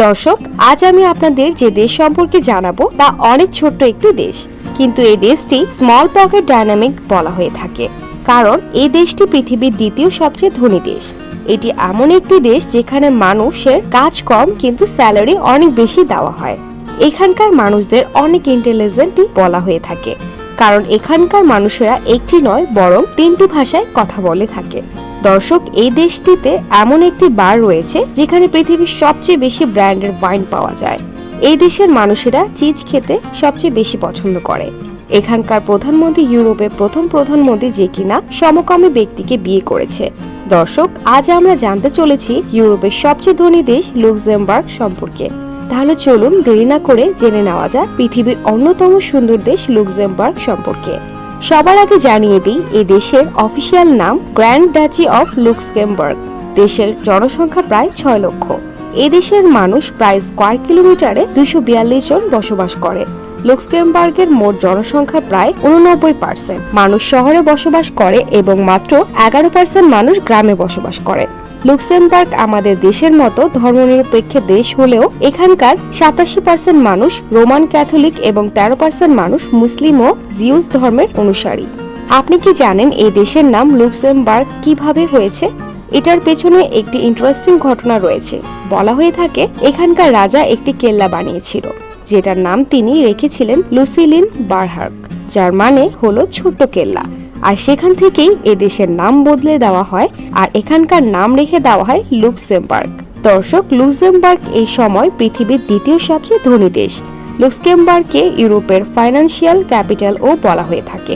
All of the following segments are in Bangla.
দর্শক, আজ আমি আপনাদের যে দেশ সম্পর্কে জানাবো তা অনেক ছোট্ট একটি দেশ, কিন্তু এই দেশটি স্মল পকেট ডাইনামিক বলা হয়ে থাকে, কারণ এই দেশটি পৃথিবীর দ্বিতীয় সবচেয়ে ধনী দেশ। এটি এমন একটি দেশ যেখানে মানুষের কাজ কম কিন্তু স্যালারি অনেক বেশি দেওয়া হয়। এখানকার মানুষদের অনেক ইন্টেলিজেন্টই বলা হয়ে থাকে, কারণ এখানকার মানুষেরা একটি নয় বরং 3টি ভাষায় কথা বলে থাকে। দর্শক, এই দেশটিতে এমন একটি বার রয়েছে যেখানে পৃথিবীর সবচেয়ে বেশি ব্র্যান্ডের ওয়াইন পাওয়া যায়। এই দেশের মানুষেরা চিজ খেতে সবচেয়ে বেশি পছন্দ করে। এখানকার প্রধানমন্ত্রী ইউরোপের প্রথম প্রধানমন্ত্রী, যে কিনা সমকামী ব্যক্তিকে বিয়ে করেছে। দর্শক, আজ আমরা জানতে চলেছি ইউরোপের সবচেয়ে ধনী দেশ লুক্সেমবার্গ সম্পর্কে। তাহলে চলুন দেরি না করে জেনে নেওয়া যাক পৃথিবীর অন্যতম সুন্দর দেশ লুক্সেমবার্গ সম্পর্কে। সবার আগে জানিয়ে দিই, এই দেশের অফিসিয়াল নাম গ্র্যান্ড ডাচি অফ লুক্সেমবার্গ। দেশের জনসংখ্যা প্রায় 6 লক্ষ। এই দেশের মানুষ প্রায় স্কয়ার কিলোমিটারে 242 জন বসবাস করে। লুক্সেমবার্গের মোট জনসংখ্যা প্রায় 89% মানুষ শহরে বসবাস করে এবং মাত্র 11% মানুষ গ্রামে বসবাস করে। লুক্সেমবার্গ আমাদের দেশের মতো ধর্মনিরপেক্ষ দেশ হলেও এখানকার 87% মানুষ রোমান ক্যাথলিক এবং 13% মানুষ মুসলিম ও জিউস ধর্মের অনুসারী। আপনি কি জানেন এই দেশের নাম লুক্সেমবার্গ কিভাবে হয়েছে? এটার পেছনে একটি ইন্টারেস্টিং ঘটনা রয়েছে। বলা হয়ে থাকে এখানকার রাজা একটি কেল্লা বানিয়েছিল, যেটার নাম তিনি রেখেছিলেন লুসিলিন বারহার্ক, যার মানে হলো ছোট্ট কেল্লা। আর সেখান থেকেই এদেশের নাম বদলে দেওয়া হয় আর এখানকার নাম রেখে দেওয়া হয় লুক্সেমবার্গ। দর্শক, লুক্সেমবার্গ এই সময় পৃথিবীর দ্বিতীয় সবচেয়ে ধনী দেশ। লুক্সেমবার্গকে ইউরোপের ফাইন্যান্সিয়াল ক্যাপিটাল ও বলা হয়ে থাকে,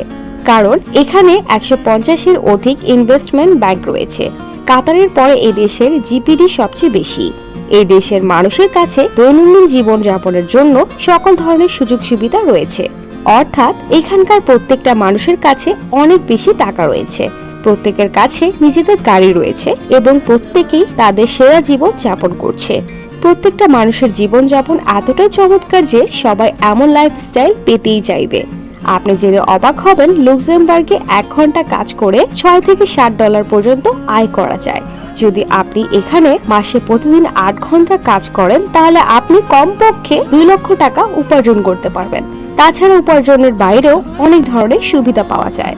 কারণ এখানে 150-এর অধিক ইনভেস্টমেন্ট ব্যাংক রয়েছে। কাতারের পরে এই দেশের জিডিপি সবচেয়ে বেশি। এই দেশের মানুষের কাছে দৈনন্দিন জীবন যাপনের জন্য সকল ধরনের সুযোগ সুবিধা রয়েছে, অর্থাৎ এখানকার প্রত্যেকটা মানুষের কাছে অনেক বেশি টাকা রয়েছে, প্রত্যেকের কাছে নিজেদের গাড়ি রয়েছে এবং প্রত্যেকেই তাদের সেরা জীবন যাপন করছে। প্রত্যেকটা মানুষের জীবন যাপন এতটাই চমৎকার যে সবাই এমন লাইফস্টাইল পেতেই চাইবে। আপনি জেনে অবাক হবেন, লুক্সেমবার্গে 1 ঘন্টা কাজ করে $6 থেকে $7 পর্যন্ত আয় করা যায়। যদি আপনি এখানে মাসে প্রতিদিন 8 ঘন্টা কাজ করেন, তাহলে আপনি কমপক্ষে 2 লক্ষ টাকা উপার্জন করতে পারবেন। তাছাড়া উপার্জনের বাইরেও অনেক ধরনের সুবিধা পাওয়া যায়।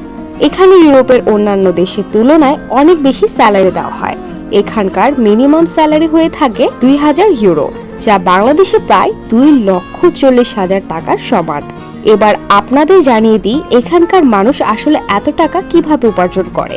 এখানে ইউরোপের অন্যান্য দেশের তুলনায় অনেক বেশি স্যালারি দেওয়া হয়। এখানকার মিনিমাম স্যালারি হয়ে থাকে 2000 ইউরো, যা বাংলাদেশে প্রায় 2,40,000 টাকার সমান। এবার আপনাদের জানিয়ে দিই এখানকার মানুষ আসলে এত টাকা কিভাবে উপার্জন করে।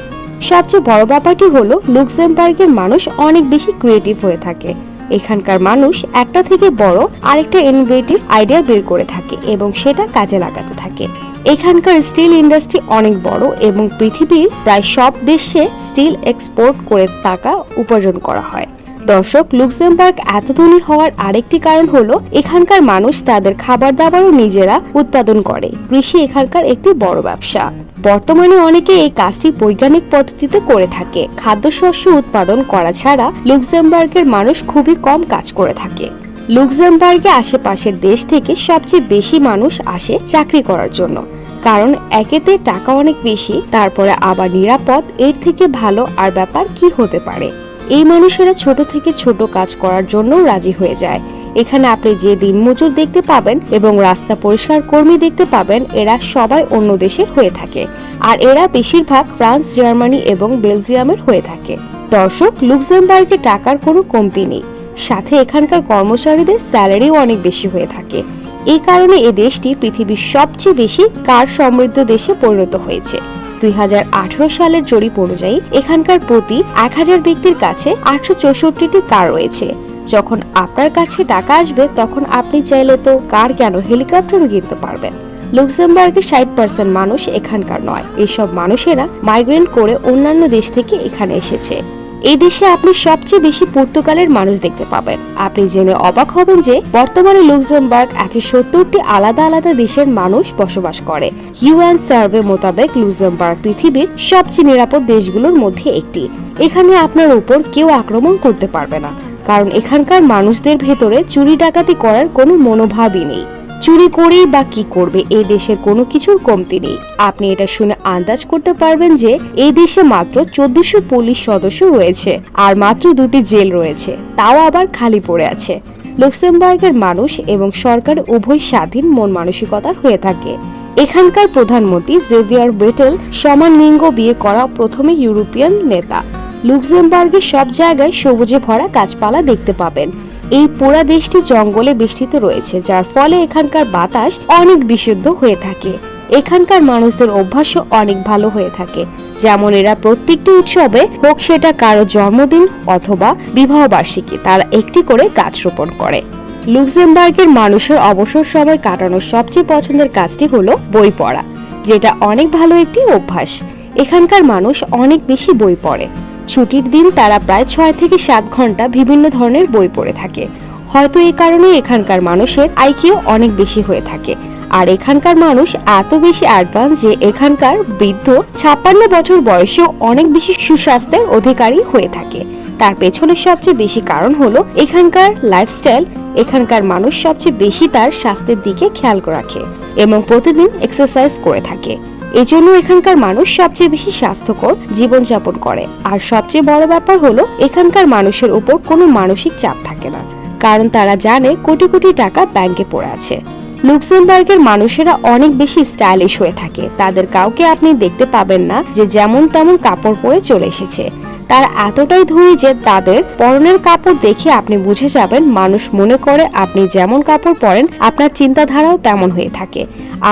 সবচেয়ে বড় ব্যাপারটি হলো লুক্সেমবার্গের মানুষ অনেক বেশি ক্রিয়েটিভ হয়ে থাকে। এখানকার মানুষ একটা থেকে বড় আরেকটা ইনোভেটিভ আইডিয়া বের করে থাকে এবং সেটা কাজে লাগাতে থাকে। এখানকার স্টিল ইন্ডাস্ট্রি অনেক বড় এবং পৃথিবীর প্রায় সব দেশে স্টিল এক্সপোর্ট করে টাকা উপার্জন করা হয়। দর্শক, লুক্সেমবার্গ এত ধনী হওয়ার আরেকটি কারণ হলো এখানকার মানুষ তাদের খাবার দাবারও নিজেরা উৎপাদন করে। কৃষি এখানকার একটি বড় ব্যবসা। বর্তমানে অনেকে এই কাজটি বৈজ্ঞানিক পদ্ধতিতে করে থাকে। খাদ্যশস্য উৎপাদন করা ছাড়া লুক্সেমবার্গের মানুষ খুবই কম কাজ করে থাকে। লুক্সেমবার্গে আশেপাশের দেশ থেকে সবচেয়ে বেশি মানুষ আসে চাকরি করার জন্য, কারণ একেতে টাকা অনেক বেশি, তারপরে আবার নিরাপদ। এর থেকে ভালো আর ব্যাপার কি হতে পারে? এই মানুষেরা ছোট থেকে ছোট কাজ করার জন্য রাজি হয়ে যায়। এখানে আপনি যে দিনমজুর দেখতে পাবেন এবং রাস্তা পরিষ্কার কর্মী দেখতে পাবেন, এরা সবাই অন্য দেশের হয়ে থাকে, আর এরা বেশিরভাগ ফ্রান্স, জার্মানি এবং বেলজিয়ামের হয়ে থাকে। দর্শক, লুক্সেমবার্গে টাকার কোনো কমতি নেই, সাথে এখানকার কর্মচারীদের স্যালারিও অনেক বেশি হয়ে থাকে। এই কারণে এই দেশটি পৃথিবীর সবচেয়ে বেশি কার সমৃদ্ধ দেশে পরিণত হয়েছে। 2018 সালের জরিপ অনুযায়ী এখানকার প্রতি 1000 ব্যক্তির কাছে 864টি কার রয়েছে। যখন আপনার কাছে টাকা আসবে তখন আপনি চাইলে তো কার কেন, হেলিকপ্টারও কিনতে পারবেন। লুক্সেমবার্গের 60% মানুষ এখানকার নয়। এসব মানুষেরা মাইগ্রেন্ট করে অন্যান্য দেশ থেকে এখানে এসেছে। এই দেশে আপনি সবচেয়ে বেশি পর্তুগালের মানুষ দেখতে পাবেন। আপনি জেনে অবাক হবেন যে বর্তমানে লুক্সেমবার্গ 170টি আলাদা আলাদা দেশের মানুষ বসবাস করে। ইউএন সার্ভে মোতাবেক লুক্সেমবার্গ পৃথিবীর সবচেয়ে নিরাপদ দেশগুলোর মধ্যে একটি। এখানে আপনার উপর কেউ আক্রমণ করতে পারবে না, কারণ এখানকার মানুষদের ভেতরে চুরি ডাকাতি করার কোনো মনোভাবই নেই। চুরি করেই বা কি করবে, এই দেশের কোনো কিছুর কমতি নেই। আপনি এটা শুনে আন্দাজ করতে পারবেন যে এই দেশে মাত্র 1400 পুলিশ সদস্য রয়েছে আর মাত্র 2টি জেল রয়েছে, তাও আবার খালি পড়ে আছে। লুক্সেমবার্গের মানুষ এবং সরকার উভয় স্বাধীন মন মানসিকতার হয়ে থাকে। এখানকার প্রধানমন্ত্রী জেভিয়ার বেটেল সমান লিঙ্গ বিয়ে করা প্রথম ইউরোপিয়ান নেতা। লুক্সেমবার্গের সব জায়গায় সবুজে ভরা গাছপালা দেখতে পাবেন। এই পুরা দেশটি জঙ্গলে বেষ্টিত রয়েছে, যার ফলে এখানকার বাতাস অনেক বিশুদ্ধ হয়ে থাকে। এখানকার মানুষদের অভ্যাসও অনেক ভালো হয়ে থাকে, যেমন এরা প্রত্যেকটি উৎসবে, হোক সেটা কারো জন্মদিন অথবা বিবাহ বার্ষিকী, তারা একটি করে গাছ রোপণ করে। লুক্সেমবার্গের মানুষের অবসর সময় কাটানোর সবচেয়ে পছন্দের কাজটি হলো বই পড়া, যেটা অনেক ভালো একটি অভ্যাস। এখানকার মানুষ অনেক বেশি বই পড়ে। ছুটির দিন তারা প্রায় 6 থেকে 7 ঘন্টা বিভিন্ন ধরনের বই পড়ে থাকে। হয়তো এই কারণে এখানকার মানুষের আইকিউ অনেক বেশি হয়ে থাকে। আর এখানকার মানুষ এত বেশি অ্যাডভান্স যে এখানকার বৃদ্ধ 56 বছর বয়সেও অনেক বেশি সুস্বাস্থ্যের অধিকারী হয়ে থাকে। তার পেছনে সবচেয়ে বেশি কারণ হলো এখানকার লাইফস্টাইল। এখানকার মানুষ সবচেয়ে বেশি তার স্বাস্থ্যের দিকে খেয়াল রাখে এবং প্রতিদিন এক্সারসাইজ করে থাকে। এজন্য এখানকার মানুষ সবচেয়ে বেশি স্বাস্থ্যকর জীবনযাপন করে। আর সবচেয়ে বড় ব্যাপার হলো এখানকার মানুষের উপর কোনো মানসিক চাপ থাকে না, কারণ তারা জানে কোটি কোটি টাকা ব্যাংকে পড়ে আছে। লুক্সেমবার্গের মানুষেরা অনেক বেশি স্টাইলিশ হয়ে থাকে। তাদের কাউকে আপনি দেখতে পাবেন না যে যেমন তেমন কাপড় পরে চলে এসেছে। তারা এতটাই ধনী যে তাদের পরনের কাপড় দেখে আপনি বুঝে যাবেন, মানুষ মনে করে আপনি যেমন কাপড় পরেন আপনার চিন্তাধারাও তেমন হয়ে থাকে।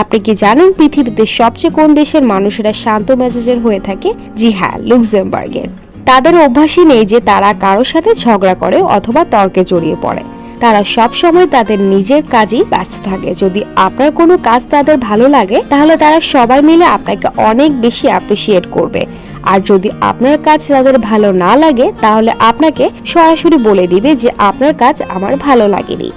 আপনি কি জানেন পৃথিবীতে সবচেয়ে কোন দেশের মানুষেরা শান্ত মেজাজের হয়ে থাকে? জি হ্যাঁ, লুক্সেমবার্গের। তাদের অভ্যাসই নেই যে তারা কারোর সাথে ঝগড়া করে অথবা তর্কে জড়িয়ে পড়ে। তারা সব সময় তাদের নিজের কাজেই ব্যস্ত থাকে। যদি আপনার কোনো কাজ তাদের ভালো লাগে তাহলে তারা সবাই মিলে আপনাকে অনেক বেশি অ্যাপ্রিসিয়েট করবে। আর যদি আপনার কাজ তাদের ভালো না লাগে তাহলে আপনাকে সরাসরি বলে দিবে যে আপনার কাজ আমার ভালো লাগেনি।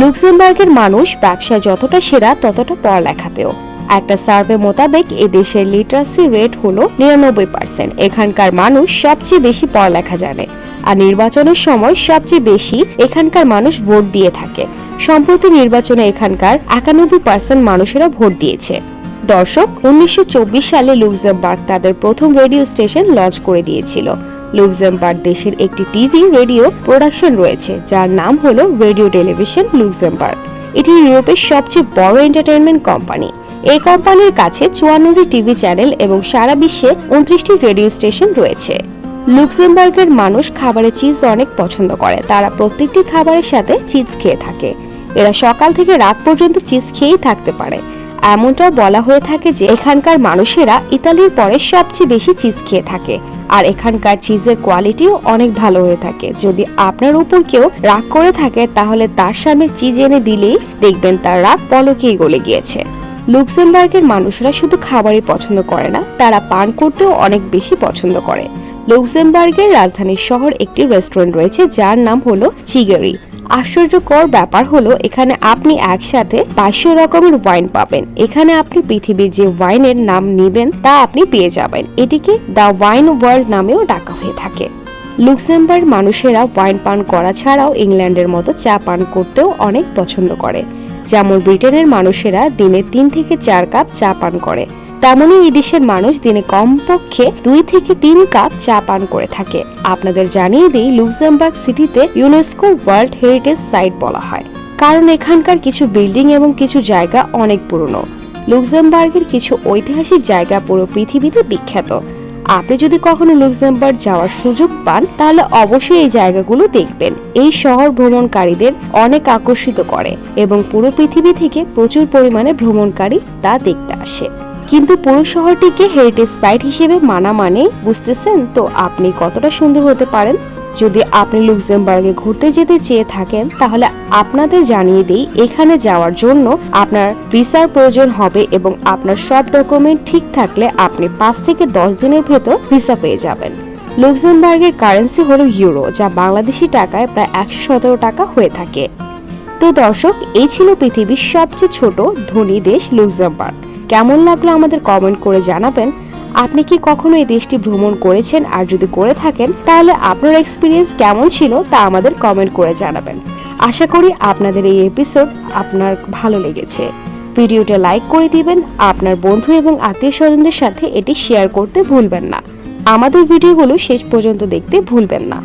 লুক্সেমবার্গের মানুষ ব্যবসায় যতটা সেরা ততটা পড়ালেখাতেও। একটা সার্ভে মোতাবেক এদেশের লিটারেসি রেট হলো 99%। এখানকার মানুষ সবচেয়ে বেশি পড়ালেখা জানে। আর নির্বাচনের সময় সবচেয়ে বেশি এখানকার মানুষ ভোট দিয়ে থাকে। সম্প্রতি নির্বাচনে এখানকার 91% মানুষেরা ভোট দিয়েছে। দর্শক, 1924 সালে লুক্সেমবার্গ তাদের প্রথম রেডিও স্টেশন লঞ্চ করে দিয়েছিল। লুক্সেমবার্গ দেশের একটি টিভি রেডিও প্রোডাকশন রয়েছে যার নাম হলো রেডিও টেলিভিশন লুক্সেমবার্গ। এটি ইউরোপের সবচেয়ে বড় এন্টারটেইনমেন্ট কোম্পানি। এই কোম্পানির কাছে 54টি টিভি চ্যানেল এবং সারা বিশ্বে 29টি রেডিও স্টেশন রয়েছে। লুক্সেমবার্গের মানুষ খাবারে চিজ অনেক পছন্দ করে। তারা প্রত্যেকটি খাবারের সাথে চিজ খেয়ে থাকে। এরা সকাল থেকে রাত পর্যন্ত চিজ খেয়েই থাকতে পারে। এমনটা বলা হয়ে থাকে যে এখানকার মানুষেরা ইতালির পরে সবচেয়ে বেশি চিজ খেয়ে থাকে। আর এখানকার চিজের কোয়ালিটিও অনেক ভালো হয়ে থাকে। যদি আপনার উপর কেউ রাগ করে থাকে তাহলে তার সামনে চিজ এনে দিলেই দেখবেন তার রাগ পলকেই গলে গিয়েছে। লুক্সেমবার্গের মানুষরা শুধু খাবারই পছন্দ করে না, তারা পান করতেও অনেক বেশি পছন্দ করে। লুক্সেমবার্গের রাজধানীর শহর একটি রেস্টুরেন্ট রয়েছে যার নাম হলো চিগেরি। আশ্চর্যকর ব্যাপার হলো এখানে আপনি একসাথে 500 রকমের ওয়াইন পাবেন। এখানে আপনি পৃথিবীর যে ওয়াইনের নাম নেবেন তা আপনি পেয়ে যাবেন। এটিকে দ্য ওয়াইন ওয়ার্ল্ড নামেও ডাকা হয়ে থাকে। লুক্সেমবার্গ মানুষেরা ওয়াইন পান করা ছাড়াও ইংল্যান্ডের মতো চা পান করতেও অনেক পছন্দ করে। যেমন ব্রিটেনের মানুষেরা দিনে 3 থেকে 4 কাপ চা পান করে, তেমনি এই দেশের মানুষ দিনে কমপক্ষে 2 থেকে 3 কাপ চা পান করে থাকে। আপনাদের জানিয়ে দিই, লুক্সেমবার্গ সিটিতে ইউনেস্কো ওয়ার্ল্ড হেরিটেজ সাইট বলা হয়, কারণ এখানকার কিছু বিল্ডিং এবং কিছু জায়গা অনেক পুরনো। লুক্সেমবার্গের কিছু ঐতিহাসিক জায়গা পুরো পৃথিবীতে বিখ্যাত। আপনি যদি কখনো লুক্সেমবার্গ যাওয়ার সুযোগ পান তাহলে অবশ্যই এই জায়গাগুলো দেখবেন। এই শহর ভ্রমণকারীদের অনেক আকর্ষিত করে এবং পুরো পৃথিবী থেকে প্রচুর পরিমাণে ভ্রমণকারী তা দেখতে আসে। কিন্তু পুরো শহরটিকে হেরিটেজ সাইট হিসেবে মানা মানে বুঝতেছেন তো আপনি কতটা সুন্দর হতে পারেন। যদি আপনি লুক্সেমবার্গে ঘুরতে যেতে চেয়ে থাকেন তাহলে আপনাদের জানিয়ে দেই, এখানে যাওয়ার জন্য আপনার ভিসার প্রয়োজন হবে এবং আপনার সব ডকুমেন্ট ঠিক থাকলে আপনি 5 থেকে 10 দিনের ভেতর ভিসা পেয়ে যাবেন। লুক্সেমবার্গের কারেন্সি হলো ইউরো, যা বাংলাদেশি টাকায় প্রায় 117 টাকা হয়ে থাকে। তো দর্শক, এই ছিল পৃথিবীর সবচেয়ে ছোট ধনী দেশ লুক্সেমবার্গ। কেমন লাগলো আমাদের কমেন্ট করে জানাবেন। আপনি কি কখনো এই দেশটি ভ্রমণ করেছেন? আর যদি করে থাকেন তাহলে আপনার এক্সপিরিয়েন্স কেমন ছিল তা আমাদের কমেন্ট করে জানাবেন। আশা করি আপনাদের এই এপিসোড আপনার ভালো লেগেছে। ভিডিওটা লাইক করে দিবেন, আপনার বন্ধু এবং আত্মীয় স্বজনদের সাথে এটি শেয়ার করতে ভুলবেন না। আমাদের ভিডিওগুলো শেষ পর্যন্ত দেখতে ভুলবেন না।